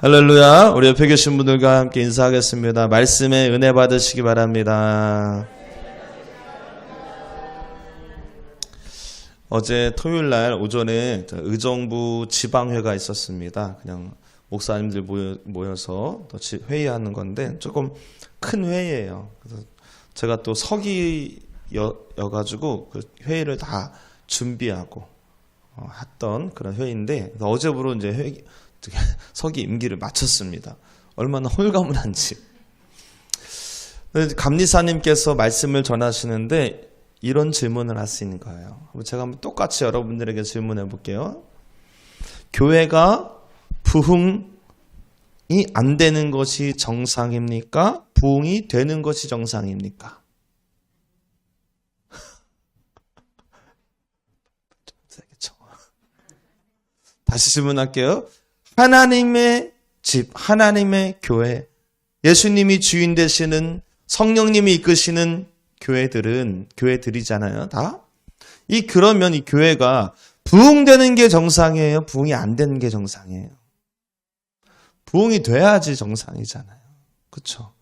할렐루야. 우리 옆에 계신 분들과 함께 인사하겠습니다. 말씀에 은혜 받으시기 바랍니다. 어제 토요일날 오전에 의정부 지방회가 있었습니다. 그냥 목사님들 모여서 회의하는 건데 조금 큰 회의예요. 그래서 제가 또 서기여가지고 그 회의를 다 준비하고 했던 그런 회의인데 어제부로 이제 서기 임기를 마쳤습니다. 얼마나 홀가분한지. 감리사님께서 말씀을 전하시는데 이런 질문을 하시는 거예요. 제가 한번 똑같이 여러분들에게 질문해 볼게요. 교회가 부흥이 안 되는 것이 정상입니까? 부흥이 되는 것이 정상입니까? 다시 질문할게요. 하나님의 집, 하나님의 교회, 예수님이 주인 되시는 성령님이 이끄시는 교회들이잖아요. 다? 그러면 이 교회가 부흥되는 게 정상이에요? 부흥이 안 되는 게 정상이에요? 부흥이 돼야지 정상이잖아요. 그렇죠?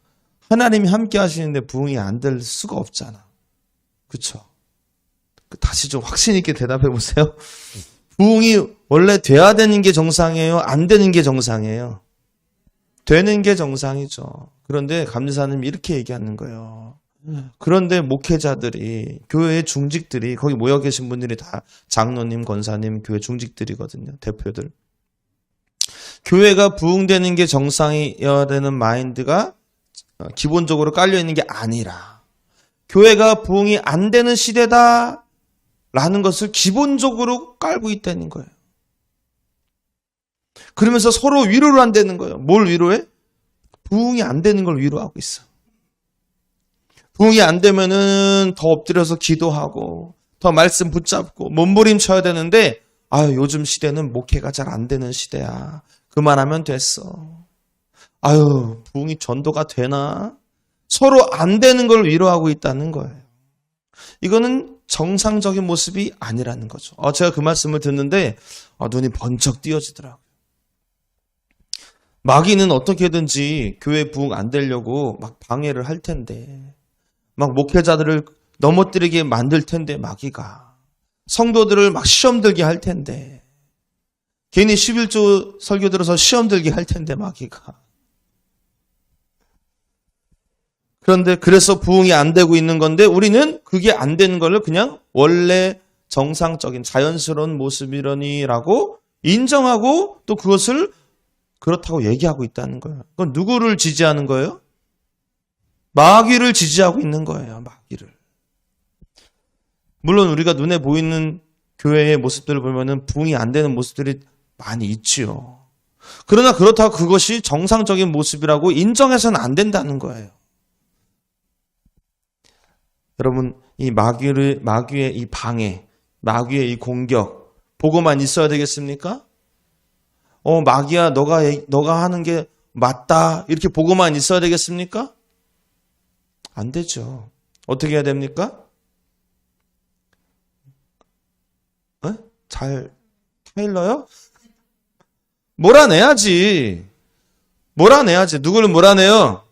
하나님이 함께 하시는데 부흥이 안 될 수가 없잖아. 그렇죠? 다시 좀 확신 있게 대답해 보세요. 부흥이 원래 돼야 되는 게 정상이에요? 안 되는 게 정상이에요? 되는 게 정상이죠. 그런데 감리사님이 이렇게 얘기하는 거예요. 그런데 목회자들이, 교회의 중직들이, 거기 모여 계신 분들이 다 장로님, 권사님, 교회 중직들이거든요. 대표들. 교회가 부흥되는 게 정상이어야 되는 마인드가 기본적으로 깔려있는 게 아니라 교회가 부흥이 안 되는 시대다 라는 것을 기본적으로 깔고 있다는 거예요. 그러면서 서로 위로를 안 되는 거예요. 뭘 위로해? 부흥이 안 되는 걸 위로하고 있어. 부흥이 안 되면은 더 엎드려서 기도하고 더 말씀 붙잡고 몸부림쳐야 되는데 요즘 시대는 목회가 잘 안 되는 시대야. 그만하면 됐어. 부흥이 전도가 되나? 서로 안 되는 걸 위로하고 있다는 거예요. 이거는 정상적인 모습이 아니라는 거죠. 제가 그 말씀을 듣는데 눈이 번쩍 띄어지더라고요. 마귀는 어떻게든지 교회 부흥 안 되려고 막 방해를 할 텐데, 막 목회자들을 넘어뜨리게 만들 텐데, 마귀가 성도들을 막 시험 들게 할 텐데, 괜히 11조 설교 들어서 시험 들게 할 텐데, 마귀가. 그런데 그래서 부흥이 안 되고 있는 건데 우리는 그게 안 되는 걸 그냥 원래 정상적인 자연스러운 모습이라고 인정하고 또 그것을 그렇다고 얘기하고 있다는 거예요. 그건 누구를 지지하는 거예요? 마귀를 지지하고 있는 거예요. 마귀를. 물론 우리가 눈에 보이는 교회의 모습들을 보면은 부흥이 안 되는 모습들이 많이 있지요. 그러나 그렇다고 그것이 정상적인 모습이라고 인정해서는 안 된다는 거예요. 여러분, 이 마귀의 이 방해, 마귀의 이 공격, 보고만 있어야 되겠습니까? 마귀야, 너가 하는 게 맞다. 이렇게 보고만 있어야 되겠습니까? 안 되죠. 어떻게 해야 됩니까? 잘 테일러요? 몰아내야지. 누구를 몰아내요?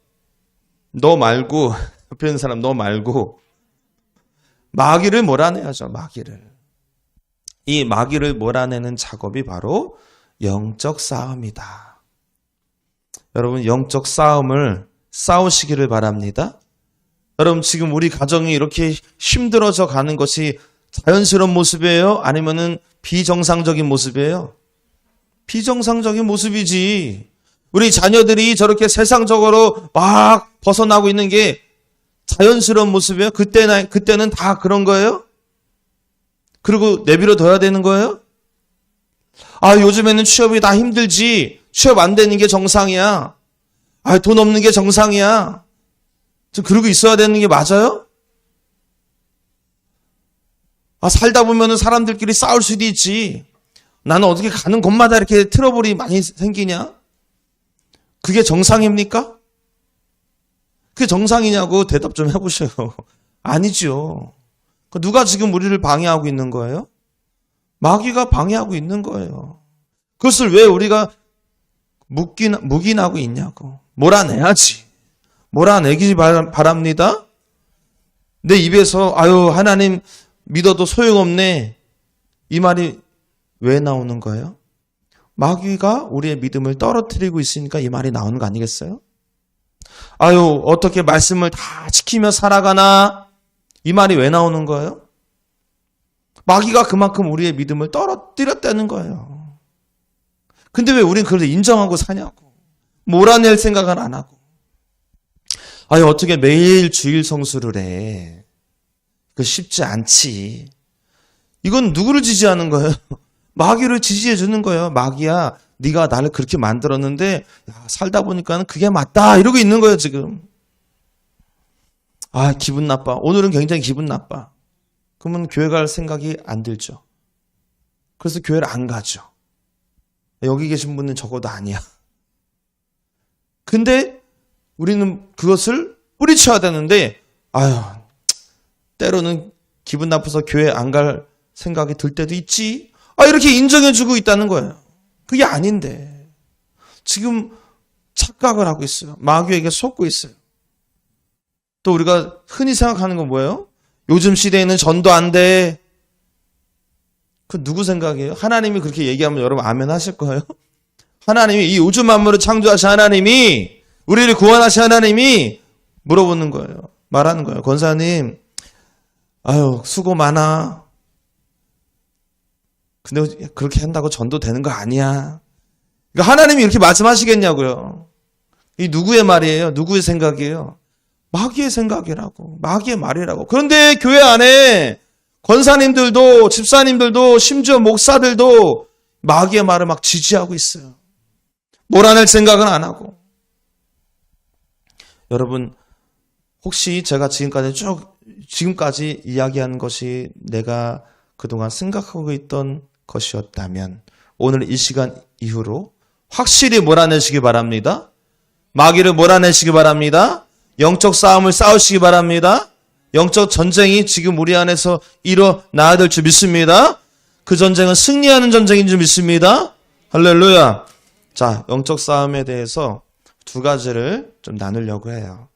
너 말고, 옆에 있는 사람 너 말고. 마귀를 몰아내야죠. 마귀를. 이 마귀를 몰아내는 작업이 바로 영적 싸움이다. 여러분, 영적 싸움을 싸우시기를 바랍니다. 여러분, 지금 우리 가정이 이렇게 힘들어져 가는 것이 자연스러운 모습이에요? 아니면은 비정상적인 모습이에요? 비정상적인 모습이지. 우리 자녀들이 저렇게 세상적으로 막 벗어나고 있는 게 자연스러운 모습이에요? 그때는 다 그런 거예요? 그리고 내버려 둬야 되는 거예요? 요즘에는 취업이 다 힘들지. 취업 안 되는 게 정상이야. 돈 없는 게 정상이야. 그러고 있어야 되는 게 맞아요? 살다 보면은 사람들끼리 싸울 수도 있지. 나는 어떻게 가는 곳마다 이렇게 트러블이 많이 생기냐? 그게 정상입니까? 그게 정상이냐고 대답 좀 해보셔요. 아니죠. 누가 지금 우리를 방해하고 있는 거예요? 마귀가 방해하고 있는 거예요. 그것을 왜 우리가 묵인하고 있냐고. 몰아내야지. 몰아내기 바랍니다. 내 입에서 아유 하나님 믿어도 소용없네. 이 말이 왜 나오는 거예요? 마귀가 우리의 믿음을 떨어뜨리고 있으니까 이 말이 나오는 거 아니겠어요? 아유 어떻게 말씀을 다 지키며 살아가나? 이 말이 왜 나오는 거예요? 마귀가 그만큼 우리의 믿음을 떨어뜨렸다는 거예요. 근데 왜 우리는 그걸 인정하고 사냐고. 몰아낼 생각은 안 하고. 아유 어떻게 매일 주일 성수를 해. 그 쉽지 않지. 이건 누구를 지지하는 거예요? 마귀를 지지해 주는 거예요. 마귀야 네가 나를 그렇게 만들었는데 살다 보니까 그게 맞다 이러고 있는 거예요 지금. 아 기분 나빠. 오늘은 굉장히 기분 나빠. 그러면 교회 갈 생각이 안 들죠. 그래서 교회를 안 가죠. 여기 계신 분은 적어도 아니야. 근데 우리는 그것을 뿌리쳐야 되는데 아유 때로는 기분 나빠서 교회 안 갈 생각이 들 때도 있지. 이렇게 인정해주고 있다는 거예요. 그게 아닌데 지금 착각을 하고 있어요. 마귀에게 속고 있어요. 또 우리가 흔히 생각하는 건 뭐예요? 요즘 시대에는 전도 안 돼. 그 누구 생각이에요? 하나님이 그렇게 얘기하면 여러분 아멘 하실 거예요? 하나님이 이 우주 만물을 창조하신 하나님이 우리를 구원하신 하나님이 물어보는 거예요. 말하는 거예요. 권사님 아유 수고 많아. 근데 그렇게 한다고 전도 되는 거 아니야. 그러니까 하나님이 이렇게 말씀하시겠냐고요. 이 누구의 말이에요? 누구의 생각이에요? 마귀의 생각이라고. 마귀의 말이라고. 그런데 교회 안에 권사님들도 집사님들도 심지어 목사들도 마귀의 말을 막 지지하고 있어요. 몰아낼 생각은 안 하고. 여러분 혹시 제가 지금까지 이야기한 것이 내가 그동안 생각하고 있던 것이었다면 오늘 이 시간 이후로 확실히 몰아내시기 바랍니다. 마귀를 몰아내시기 바랍니다. 영적 싸움을 싸우시기 바랍니다. 영적 전쟁이 지금 우리 안에서 일어나야 될 줄 믿습니다. 그 전쟁은 승리하는 전쟁인 줄 믿습니다. 할렐루야. 자, 영적 싸움에 대해서 두 가지를 좀 나누려고 해요.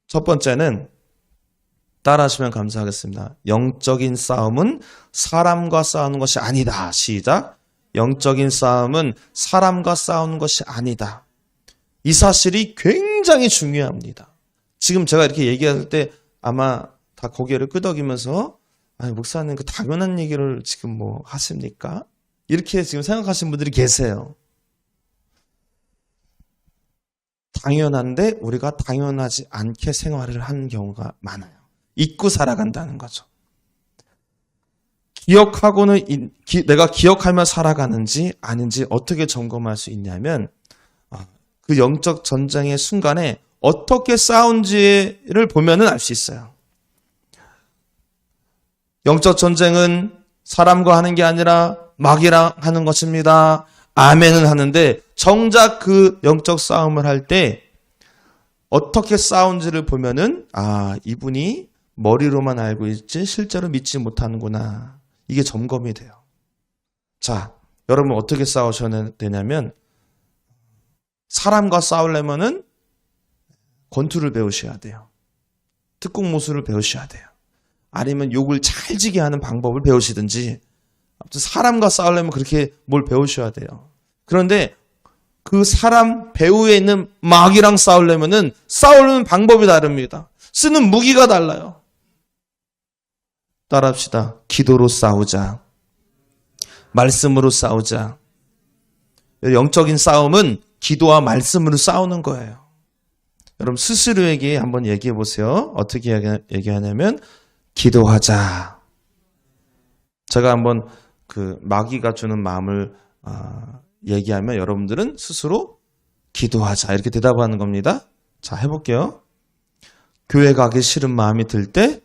첫 번째는 따라하시면 감사하겠습니다. 영적인 싸움은 사람과 싸우는 것이 아니다. 시작. 영적인 싸움은 사람과 싸우는 것이 아니다. 이 사실이 굉장히 중요합니다. 지금 제가 이렇게 얘기할 때 아마 다 고개를 끄덕이면서 목사님 그 당연한 얘기를 지금 뭐 하십니까? 이렇게 지금 생각하시는 분들이 계세요. 당연한데 우리가 당연하지 않게 생활을 하는 경우가 많아요. 잊고 살아간다는 거죠. 기억하고는 내가 기억하며 살아가는지 아닌지 어떻게 점검할 수 있냐면 그 영적 전쟁의 순간에 어떻게 싸운지를 보면은 알 수 있어요. 영적 전쟁은 사람과 하는 게 아니라 마귀랑 하는 것입니다. 아멘은 하는데 정작 그 영적 싸움을 할 때 어떻게 싸운지를 보면은 이분이 머리로만 알고 있지 실제로 믿지 못하는구나. 이게 점검이 돼요. 자, 여러분 어떻게 싸우셔야 되냐면 사람과 싸우려면은 권투를 배우셔야 돼요. 특공무술을 배우셔야 돼요. 아니면 욕을 찰지게 하는 방법을 배우시든지 아무튼 사람과 싸우려면 그렇게 뭘 배우셔야 돼요. 그런데 그 사람 배후에 있는 마귀랑 싸우려면은 싸우는 방법이 다릅니다. 쓰는 무기가 달라요. 따라합시다. 기도로 싸우자. 말씀으로 싸우자. 영적인 싸움은 기도와 말씀으로 싸우는 거예요. 여러분 스스로에게 한번 얘기해 보세요. 어떻게 얘기하냐면 기도하자. 제가 한번 그 마귀가 주는 마음을 얘기하면 여러분들은 스스로 기도하자 이렇게 대답하는 겁니다. 자, 해볼게요. 교회 가기 싫은 마음이 들 때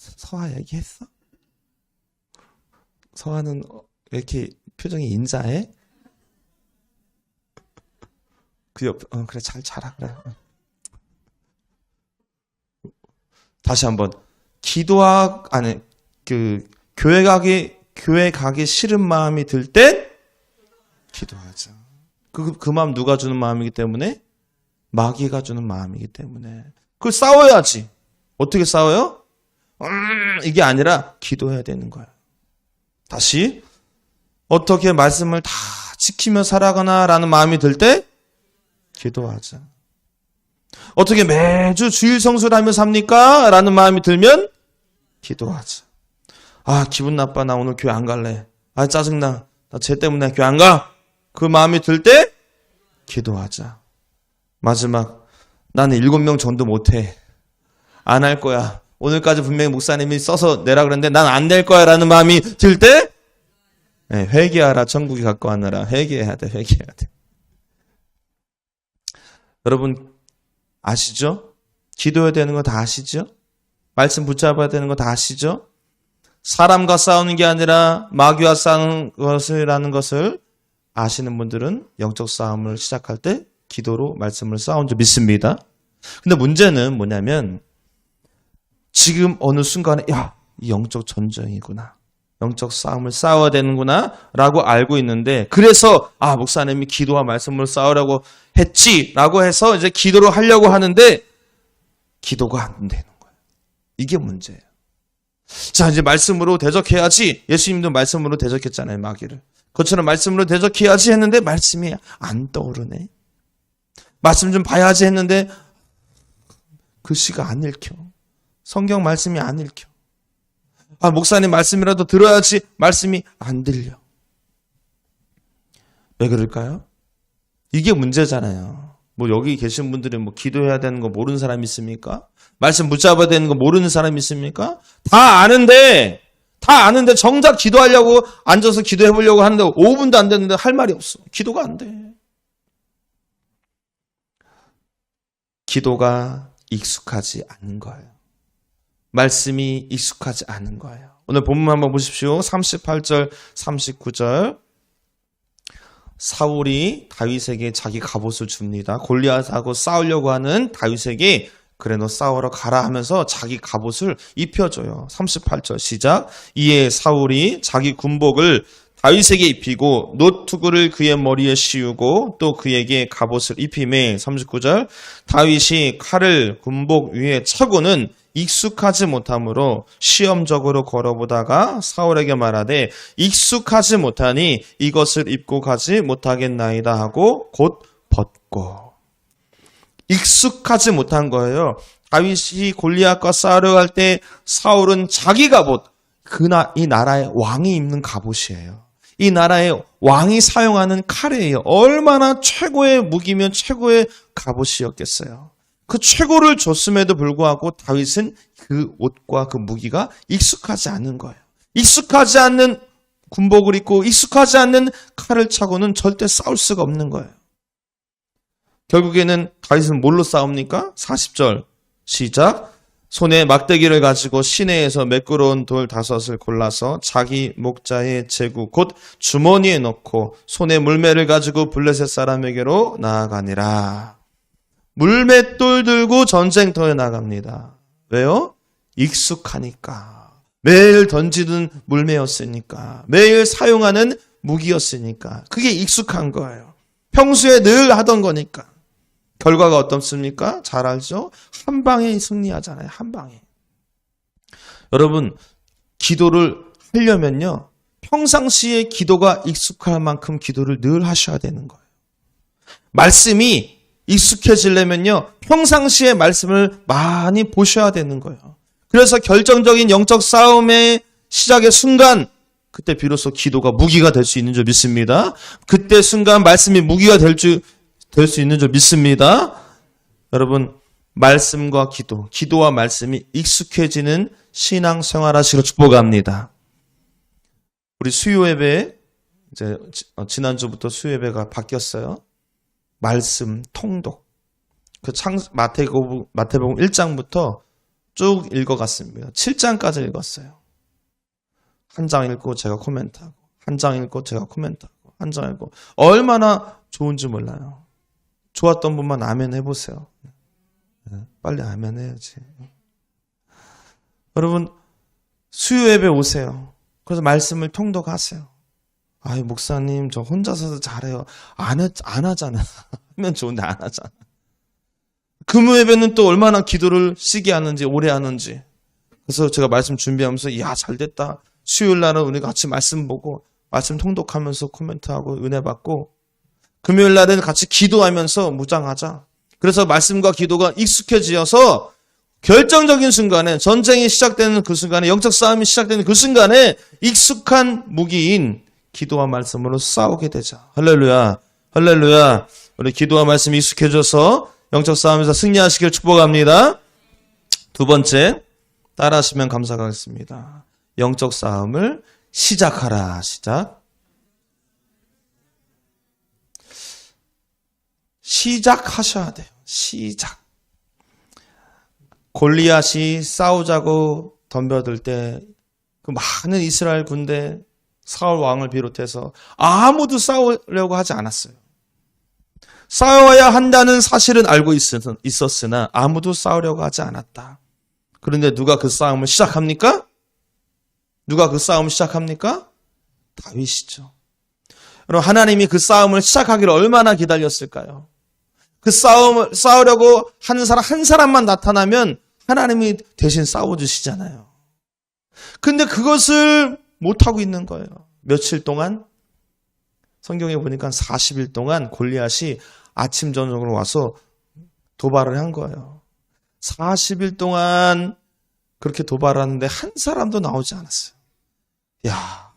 서아 얘기했어? 서아는 왜 이렇게 표정이 인자해? 그래 잘 자라 그래. 다시 한번 교회 가기 싫은 마음이 들 때 기도하자. 그 마음 누가 주는 마음이기 때문에? 마귀가 주는 마음이기 때문에. 그걸 싸워야지. 어떻게 싸워요? 이게 아니라 기도해야 되는 거예요. 다시 어떻게 말씀을 다 지키며 살아가나라는 마음이 들 때 기도하자. 어떻게 매주 주일 성수를 하며 삽니까? 라는 마음이 들면 기도하자. 아, 기분 나빠. 나 오늘 교회 안 갈래. 아, 짜증나. 나 쟤 때문에 교회 안 가. 그 마음이 들 때 기도하자. 마지막, 나는 7명 전도 못해. 안 할 거야. 오늘까지 분명히 목사님이 써서 내라 그랬는데 난 안 낼 거야 라는 마음이 들 때 회개하라. 천국이 가까웠느라. 회개해야 돼. 회개해야 돼. 여러분 아시죠? 기도해야 되는 거 다 아시죠? 말씀 붙잡아야 되는 거 다 아시죠? 사람과 싸우는 게 아니라 마귀와 싸우는 것이라는 것을 아시는 분들은 영적 싸움을 시작할 때 기도로 말씀을 싸운 줄 믿습니다. 근데 문제는 뭐냐면 지금 어느 순간에 이 영적 전쟁이구나. 영적 싸움을 싸워야 되는구나 라고 알고 있는데 그래서 목사님이 기도와 말씀을 싸우라고 했지라고 해서 이제 기도를 하려고 하는데 기도가 안 되는 거예요. 이게 문제예요. 자, 이제 말씀으로 대적해야지. 예수님도 말씀으로 대적했잖아요, 마귀를. 그것처럼 말씀으로 대적해야지 했는데 말씀이 안 떠오르네. 말씀 좀 봐야지 했는데 글씨가 안 읽혀. 성경 말씀이 안 읽혀. 목사님 말씀이라도 들어야지 말씀이 안 들려. 왜 그럴까요? 이게 문제잖아요. 여기 계신 분들이 기도해야 되는 거 모르는 사람 있습니까? 말씀 붙잡아야 되는 거 모르는 사람 있습니까? 다 아는데 정작 기도하려고 앉아서 기도해 보려고 하는데 5분도 안 됐는데 할 말이 없어. 기도가 안 돼. 기도가 익숙하지 않은 거예요. 말씀이 익숙하지 않은 거예요. 오늘 본문 한번 보십시오. 38절, 39절. 사울이 다윗에게 자기 갑옷을 줍니다. 골리앗하고 싸우려고 하는 다윗에게 그래 너 싸우러 가라 하면서 자기 갑옷을 입혀줘요. 38절 시작. 이에 사울이 자기 군복을 다윗에게 입히고 노투구를 그의 머리에 씌우고 또 그에게 갑옷을 입히매 39절 다윗이 칼을 군복 위에 차고는 익숙하지 못하므로 시험적으로 걸어보다가 사울에게 말하되 익숙하지 못하니 이것을 입고 가지 못하겠나이다 하고 곧 벗고. 익숙하지 못한 거예요. 다윗이 골리앗과 싸우려 갈 때 사울은 자기 갑옷, 이 나라의 왕이 입는 갑옷이에요. 이 나라의 왕이 사용하는 칼이에요. 얼마나 최고의 무기면 최고의 갑옷이었겠어요. 그 최고를 줬음에도 불구하고 다윗은 그 옷과 그 무기가 익숙하지 않은 거예요. 익숙하지 않는 군복을 입고 익숙하지 않는 칼을 차고는 절대 싸울 수가 없는 거예요. 결국에는 다윗은 뭘로 싸웁니까? 40절 시작. 손에 막대기를 가지고 시내에서 매끄러운 돌 5을 골라서 자기 목자의 제구 곧 주머니에 넣고 손에 물매를 가지고 블레셋 사람에게로 나아가니라. 물맷돌 들고 전쟁터에 나갑니다. 왜요? 익숙하니까. 매일 던지는 물매였으니까. 매일 사용하는 무기였으니까. 그게 익숙한 거예요. 평소에 늘 하던 거니까. 결과가 어떻습니까? 잘 알죠? 한 방에 승리하잖아요. 한 방에. 여러분, 기도를 하려면요. 평상시에 기도가 익숙할 만큼 기도를 늘 하셔야 되는 거예요. 말씀이 익숙해지려면요. 평상시에 말씀을 많이 보셔야 되는 거예요. 그래서 결정적인 영적 싸움의 시작의 순간 그때 비로소 기도가 무기가 될 수 있는 줄 믿습니다. 그때 순간 말씀이 무기가 될 수 있는 줄 믿습니다. 여러분 말씀과 기도와 말씀이 익숙해지는 신앙생활 하시기를 축복합니다. 우리 수요 예배 이제 지난주부터 수요 예배가 바뀌었어요. 말씀 통독. 그 마태복음 1장부터 쭉 읽어갔습니다. 7장까지 읽었어요. 한 장 읽고 제가 코멘트하고, 한 장 읽고 제가 코멘트하고, 한 장 읽고. 얼마나 좋은지 몰라요. 좋았던 분만 아멘 해보세요. 빨리 아멘 해야지. 여러분 수요 예배 오세요. 그래서 말씀을 통독하세요. 아이, 목사님, 저 혼자서도 잘해요. 안 하잖아. 하면 좋은데 안 하잖아. 금요 예배는 또 얼마나 기도를 시게 하는지, 오래 하는지. 그래서 제가 말씀 준비하면서, 이야, 잘 됐다. 수요일 날은 우리 같이 말씀 보고, 말씀 통독하면서 코멘트하고, 은혜 받고, 금요일 날은 같이 기도하면서 무장하자. 그래서 말씀과 기도가 익숙해지어서 결정적인 순간에, 전쟁이 시작되는 그 순간에, 영적 싸움이 시작되는 그 순간에 익숙한 무기인 기도와 말씀으로 싸우게 되자. 할렐루야. 할렐루야. 우리 기도와 말씀이 익숙해져서 영적 싸움에서 승리하시길 축복합니다. 두 번째, 따라하시면 감사하겠습니다. 영적 싸움을 시작하라. 시작. 시작하셔야 돼요. 시작. 골리앗이 싸우자고 덤벼들 때 그 많은 이스라엘 군대, 사울 왕을 비롯해서 아무도 싸우려고 하지 않았어요. 싸워야 한다는 사실은 알고 있었으나 아무도 싸우려고 하지 않았다. 그런데 누가 그 싸움을 시작합니까? 누가 그 싸움을 시작합니까? 다윗이죠. 여러분, 하나님이 그 싸움을 시작하기를 얼마나 기다렸을까요? 그 싸움을 싸우려고 하는 사람 한 사람만 나타나면 하나님이 대신 싸워주시잖아요. 근데 그것을 못하고 있는 거예요. 며칠 동안? 성경에 보니까 40일 동안 골리앗이 아침 저녁으로 와서 도발을 한 거예요. 40일 동안 그렇게 도발하는데 한 사람도 나오지 않았어요. 야,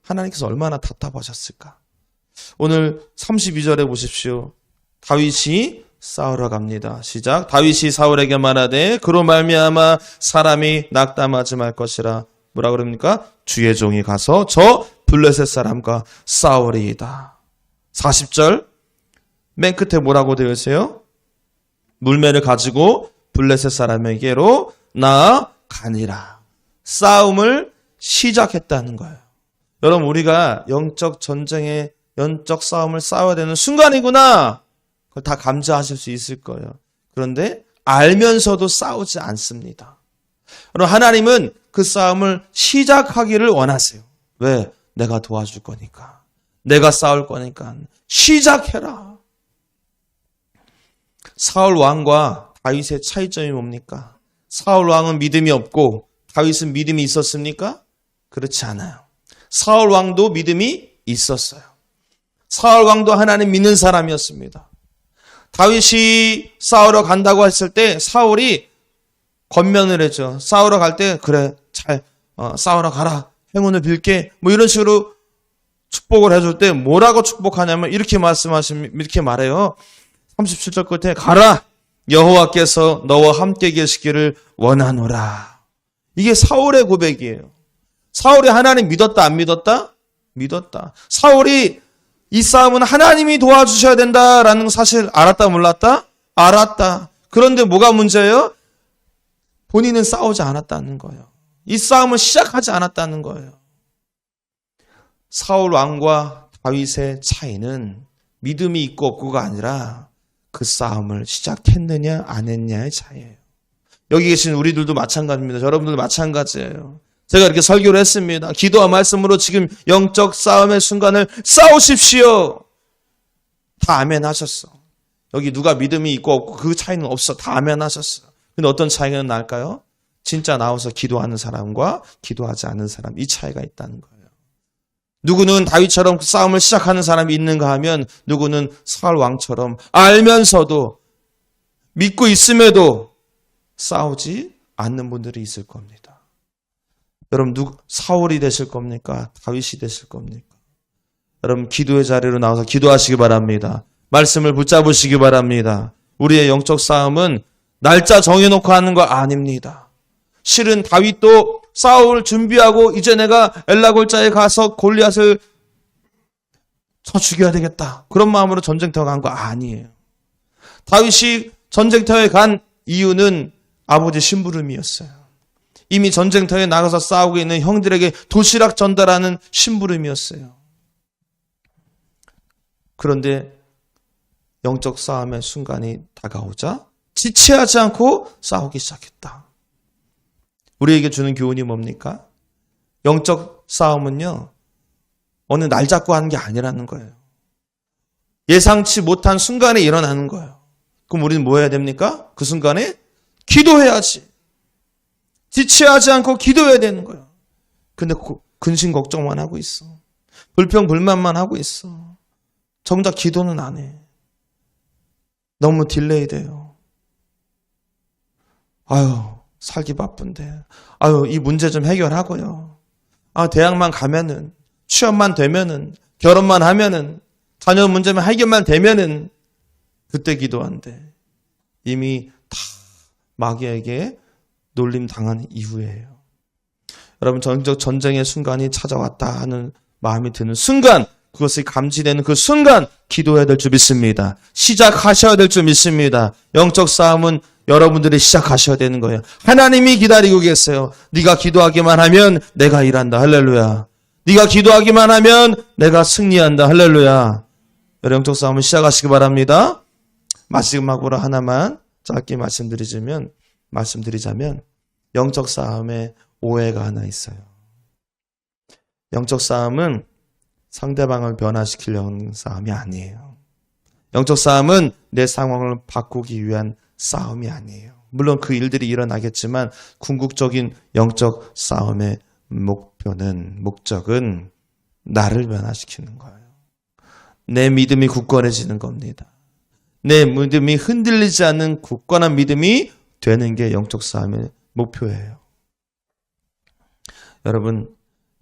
하나님께서 얼마나 답답하셨을까. 오늘 32절에 보십시오. 다윗이 싸우러 갑니다. 시작. 다윗이 사울에게 말하되 그로 말미암아 사람이 낙담하지 말 것이라. 뭐라 그럽니까? 주의 종이 가서 저 블레셋 사람과 싸우리이다. 40절 맨 끝에 뭐라고 되어 있어요? 물매를 가지고 블레셋 사람에게로 나아가니라. 싸움을 시작했다는 거예요. 여러분, 우리가 영적 전쟁에 영적 싸움을 싸워야 되는 순간이구나. 그걸 다 감지하실 수 있을 거예요. 그런데 알면서도 싸우지 않습니다. 여러분, 하나님은 그 싸움을 시작하기를 원하세요. 왜? 내가 도와줄 거니까. 내가 싸울 거니까. 시작해라. 사울 왕과 다윗의 차이점이 뭡니까? 사울 왕은 믿음이 없고 다윗은 믿음이 있었습니까? 그렇지 않아요. 사울 왕도 믿음이 있었어요. 사울 왕도 하나님 믿는 사람이었습니다. 다윗이 싸우러 간다고 했을 때 사울이 권면을 했죠. 싸우러 갈 때 그래 잘 싸우러 가라. 행운을 빌게. 뭐 이런 식으로 축복을 해줄 때 뭐라고 축복하냐면 이렇게 말해요. 37절 끝에 가라. 여호와께서 너와 함께 계시기를 원하노라. 이게 사울의 고백이에요. 사울이 하나님 믿었다 안 믿었다? 믿었다. 사울이 이 싸움은 하나님이 도와주셔야 된다라는 사실 알았다 몰랐다? 알았다. 그런데 뭐가 문제예요? 본인은 싸우지 않았다는 거예요. 이 싸움을 시작하지 않았다는 거예요. 사울 왕과 다윗의 차이는 믿음이 있고 없고가 아니라 그 싸움을 시작했느냐 안 했냐의 차이예요. 여기 계신 우리들도 마찬가지입니다. 여러분들도 마찬가지예요. 제가 이렇게 설교를 했습니다. 기도와 말씀으로 지금 영적 싸움의 순간을 싸우십시오. 다 아멘 하셨어. 여기 누가 믿음이 있고 없고 그 차이는 없어. 다 아멘 하셨어. 근데 어떤 차이가 날까요? 진짜 나와서 기도하는 사람과 기도하지 않는 사람, 이 차이가 있다는 거예요. 누구는 다윗처럼 그 싸움을 시작하는 사람이 있는가 하면 누구는 사울 왕처럼 알면서도 믿고 있음에도 싸우지 않는 분들이 있을 겁니다. 여러분, 사울이 되실 겁니까? 다윗이 되실 겁니까? 여러분, 기도의 자리로 나와서 기도하시기 바랍니다. 말씀을 붙잡으시기 바랍니다. 우리의 영적 싸움은 날짜 정해놓고 하는 거 아닙니다. 실은 다윗도 싸움을 준비하고 이제 내가 엘라골자에 가서 골리앗을 쳐 죽여야 되겠다. 그런 마음으로 전쟁터에 간 거 아니에요. 다윗이 전쟁터에 간 이유는 아버지 심부름이었어요. 이미 전쟁터에 나가서 싸우고 있는 형들에게 도시락 전달하는 심부름이었어요. 그런데 영적 싸움의 순간이 다가오자 지체하지 않고 싸우기 시작했다. 우리에게 주는 교훈이 뭡니까? 영적 싸움은요, 어느 날 잡고 하는 게 아니라는 거예요. 예상치 못한 순간에 일어나는 거예요. 그럼 우리는 뭐 해야 됩니까? 그 순간에 기도해야지. 지체하지 않고 기도해야 되는 거예요. 근데 근심 걱정만 하고 있어. 불평불만만 하고 있어. 정작 기도는 안 해. 너무 딜레이 돼요. 아유, 살기 바쁜데. 아유, 이 문제 좀 해결하고요. 아, 대학만 가면은, 취업만 되면은, 결혼만 하면은, 자녀 문제만 해결만 되면은, 그때 기도한대. 이미 다 마귀에게 놀림 당한 이후에요. 여러분, 정적 전쟁의 순간이 찾아왔다 하는 마음이 드는 순간, 그것이 감지되는 그 순간 기도해야 될 줄 믿습니다. 시작하셔야 될 줄 믿습니다. 영적 싸움은 여러분들이 시작하셔야 되는 거예요. 하나님이 기다리고 계세요. 네가 기도하기만 하면 내가 일한다. 할렐루야. 네가 기도하기만 하면 내가 승리한다. 할렐루야. 영적 싸움은 시작하시기 바랍니다. 마지막으로 하나만 짧게 말씀드리자면 영적 싸움에 오해가 하나 있어요. 영적 싸움은 상대방을 변화시키려는 싸움이 아니에요. 영적 싸움은 내 상황을 바꾸기 위한 싸움이 아니에요. 물론 그 일들이 일어나겠지만 궁극적인 영적 싸움의 목적은 나를 변화시키는 거예요. 내 믿음이 굳건해지는 겁니다. 내 믿음이 흔들리지 않는 굳건한 믿음이 되는 게 영적 싸움의 목표예요. 여러분,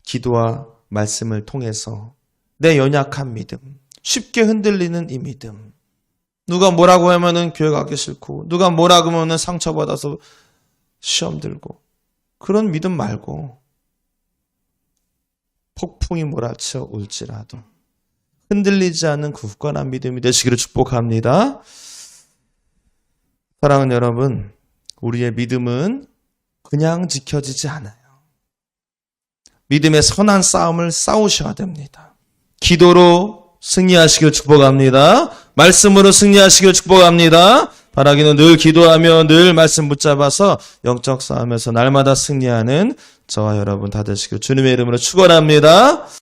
기도와 말씀을 통해서 내 연약한 믿음, 쉽게 흔들리는 이 믿음, 누가 뭐라고 하면은 교회 가기 싫고, 누가 뭐라고 하면은 상처받아서 시험 들고, 그런 믿음 말고 폭풍이 몰아쳐 올지라도 흔들리지 않는 굳건한 믿음이 되시기를 축복합니다. 사랑하는 여러분, 우리의 믿음은 그냥 지켜지지 않아요. 믿음의 선한 싸움을 싸우셔야 됩니다. 기도로 승리하시길 축복합니다. 말씀으로 승리하시길 축복합니다. 바라기는 늘 기도하며 늘 말씀 붙잡아서 영적 싸움에서 날마다 승리하는 저와 여러분 다 되시길 주님의 이름으로 축원합니다.